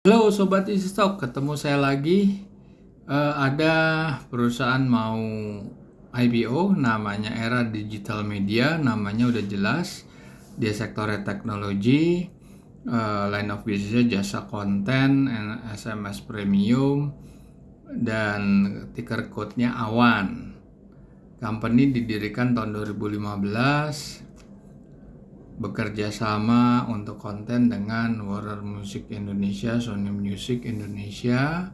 Halo Sobat EasyStock, ketemu saya lagi. Ada perusahaan mau IPO, namanya Era Digital Media, namanya udah jelas. Dia sektornya teknologi, line of business jasa konten, SMS premium, dan ticker code-nya Awan. Company didirikan tahun 2015. Bekerja sama untuk konten dengan Warner Music Indonesia, Sony Music Indonesia,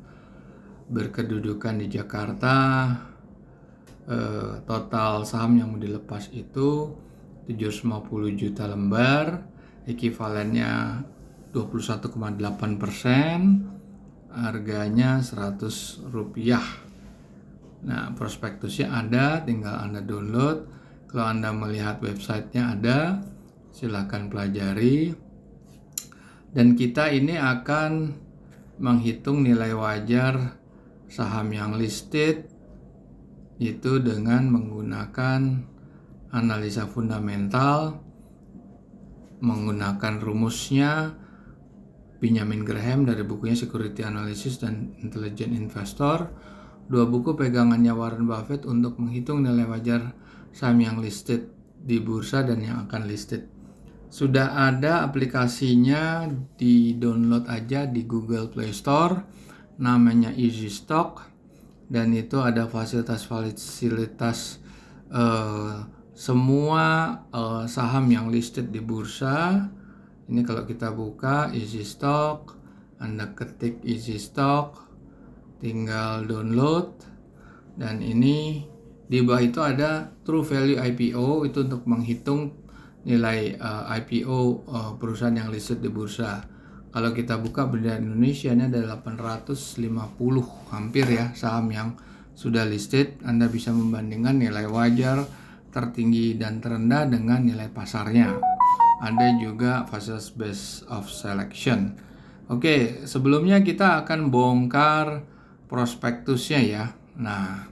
berkedudukan di Jakarta. Total saham yang mau dilepas itu 750 juta lembar, ekivalennya 21,8%, harganya 100 rupiah. Nah, prospektusnya ada, tinggal Anda download. Kalau Anda melihat websitenya ada, silakan pelajari. Dan kita ini akan menghitung nilai wajar saham yang listed itu dengan menggunakan analisa fundamental, menggunakan rumusnya Benjamin Graham dari bukunya Security Analysis dan Intelligent Investor, 2 buku pegangannya Warren Buffett untuk menghitung nilai wajar saham yang listed di bursa dan yang akan listed. Sudah ada aplikasinya, di download aja di Google Play Store, namanya EasyStock, dan itu ada fasilitas semua saham yang listed di bursa. Ini kalau kita buka EasyStock, Anda ketik EasyStock, tinggal download, dan ini di bawah itu ada True Value IPO, itu untuk menghitung nilai IPO perusahaan yang listed di bursa. Kalau kita buka berdasarkan Indonesia, ini ada 850 hampir ya saham yang sudah listed. Anda bisa membandingkan nilai wajar tertinggi dan terendah dengan nilai pasarnya. Ada juga fasilitas base of selection. Oke, sebelumnya kita akan bongkar prospektusnya ya. Nah,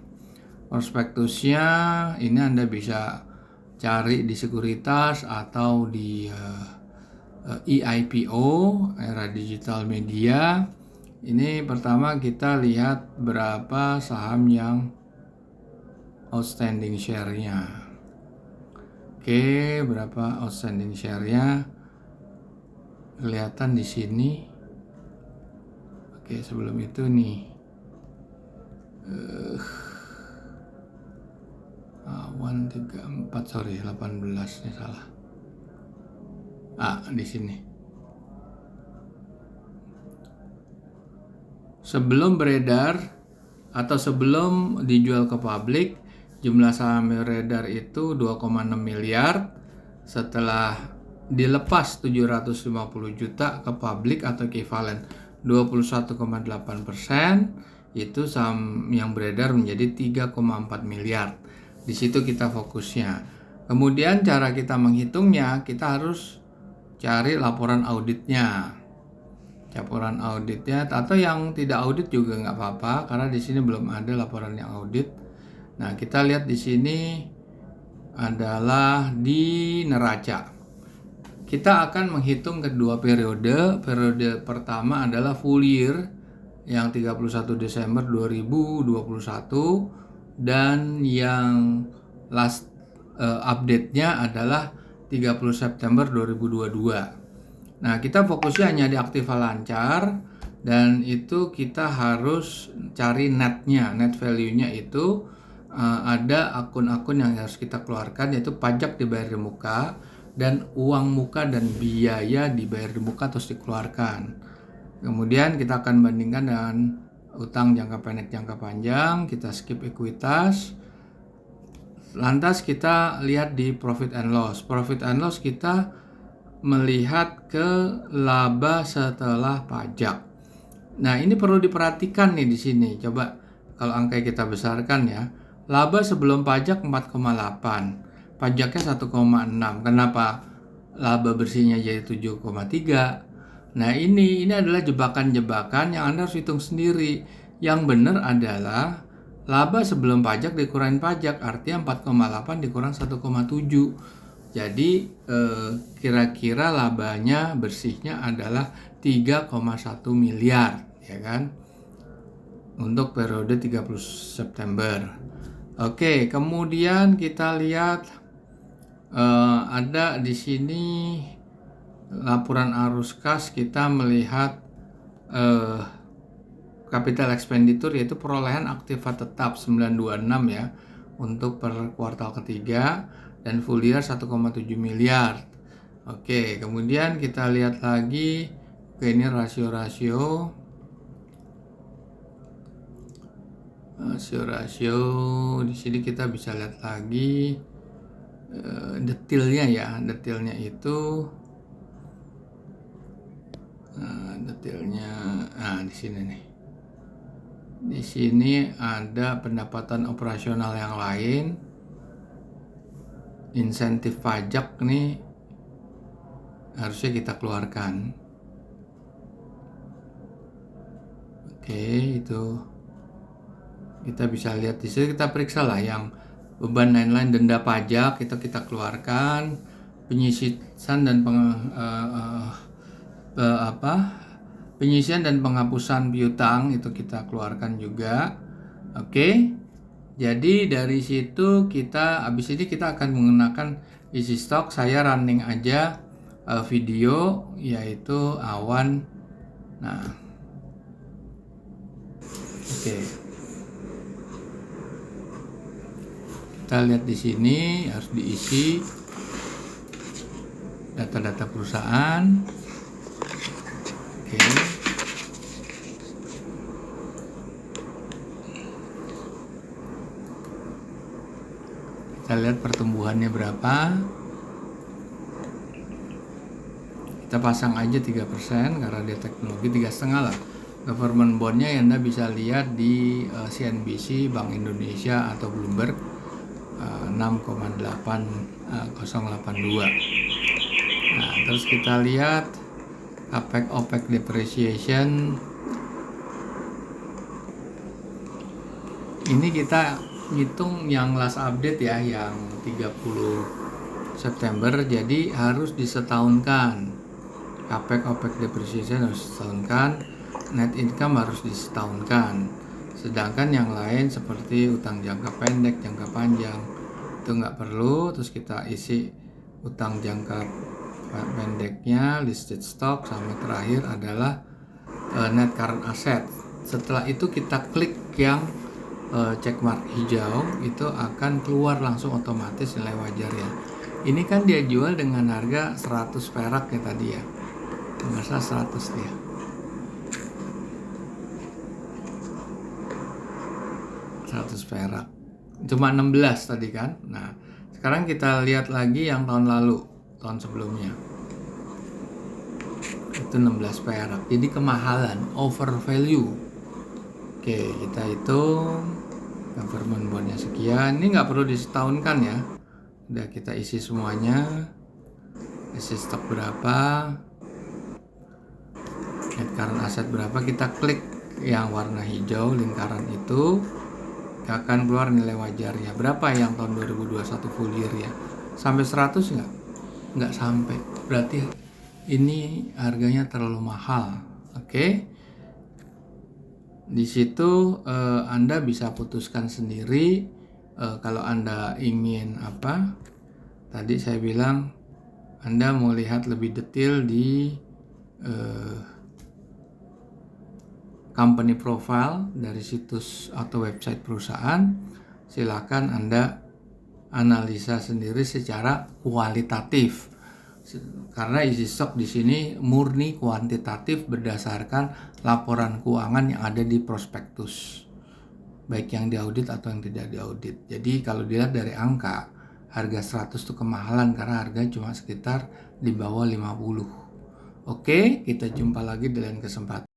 prospektusnya ini Anda bisa cari di sekuritas atau di EIPO, Era Digital Media. Ini pertama kita lihat berapa saham yang outstanding share-nya. Oke, berapa outstanding share-nya? Kelihatan di sini. Oke, sebelum itu nih. 18 nih salah. Di sini. Sebelum beredar atau sebelum dijual ke publik, jumlah saham beredar itu 2,6 miliar. Setelah dilepas 750 juta ke publik atau ekivalen 21,8%, itu saham yang beredar menjadi 3,4 miliar. Di situ kita fokusnya. Kemudian cara kita menghitungnya, kita harus cari laporan auditnya. Laporan auditnya, atau yang tidak audit juga nggak apa-apa, karena di sini belum ada laporan yang audit. Nah, kita lihat di sini adalah di neraca. Kita akan menghitung kedua periode. Periode pertama adalah full year yang 31 Desember 2021, dan yang last update-nya adalah 30 September 2022. Nah, kita fokusnya hanya di aktiva lancar, dan itu kita harus cari netnya, net value-nya itu ada akun-akun yang harus kita keluarkan, yaitu pajak dibayar di muka, dan uang muka dan biaya dibayar di muka terus dikeluarkan. Kemudian kita akan bandingkan dengan utang jangka pendek, jangka panjang. Kita skip ekuitas. Lantas kita lihat di profit and loss. Profit and loss kita melihat ke laba setelah pajak. Nah, ini perlu diperhatikan nih di sini. Coba kalau angka kita besarkan ya. Laba sebelum pajak 4,8. Pajaknya 1,6. Kenapa laba bersihnya jadi 7,3? Nah, ini adalah jebakan-jebakan yang Anda harus hitung sendiri. Yang benar adalah laba sebelum pajak dikurangin pajak, artinya 4,8 dikurang 1,7. Jadi kira-kira labanya bersihnya adalah 3,1 miliar, ya kan? Untuk periode 30 September. Oke, kemudian kita lihat ada di sini laporan arus kas. Kita melihat capital expenditure, yaitu perolehan aktiva tetap 926 ya untuk per kuartal ketiga, dan full year 1,7 miliar. Oke, kemudian kita lihat lagi, ini rasio-rasio di sini kita bisa lihat lagi detailnya ya. Detailnya itu di sini nih. Di sini ada pendapatan operasional yang lain, insentif pajak nih harusnya kita keluarkan. Oke, itu kita bisa lihat di sini, kita periksa lah yang beban lain-lain, denda pajak itu kita keluarkan, penyisian dan penyisian dan penghapusan piutang itu kita keluarkan juga. Oke. Jadi dari situ habis ini kita akan menggunakan isi stok. Saya running aja video, yaitu awan. Nah. Oke. Kita lihat di sini harus diisi data-data perusahaan. Oke. Kita lihat pertumbuhannya berapa. Kita pasang aja 3% karena dia teknologi, 3,5 lah. Government bondnya yang Anda bisa lihat di CNBC, Bank Indonesia atau Bloomberg 6,8082. Nah, terus kita lihat capex opex depreciation. Ini kita hitung yang last update ya, yang 30 September, jadi harus disetahunkan. Capex opex depreciation harus disetahunkan, net income harus disetahunkan. Sedangkan yang lain seperti utang jangka pendek, jangka panjang itu nggak perlu. Terus kita isi utang jangka pendeknya, listed stock, sama terakhir adalah net current asset. Setelah itu kita klik yang checkmark hijau, itu akan keluar langsung otomatis nilai wajar ya. Ini kan dia jual dengan harga 100 perak ya tadi ya, masa 100 dia. Perak cuma 16 tadi kan. Nah, sekarang kita lihat lagi yang tahun lalu, tahun sebelumnya itu 16 perak, jadi kemahalan, over value. Oke, kita hitung government bondnya sekian. Ini nggak perlu disetahunkan ya, udah kita isi semuanya. Isi stok berapa, net current asset berapa, kita klik yang warna hijau lingkaran itu, akan keluar nilai wajarnya berapa yang tahun 2021 full year ya. Sampai 100 nggak sampai, berarti ini harganya terlalu mahal. Oke. Di situ Anda bisa putuskan sendiri kalau Anda ingin apa. Tadi saya bilang Anda mau lihat lebih detail di company profile dari situs atau website perusahaan, silakan Anda analisa sendiri secara kualitatif. Karena isi stok di sini murni kuantitatif berdasarkan laporan keuangan yang ada di prospektus, baik yang diaudit atau yang tidak diaudit. Jadi kalau dilihat dari angka, harga 100 itu kemahalan karena harga cuma sekitar di bawah 50. Oke, kita jumpa lagi di lain kesempatan.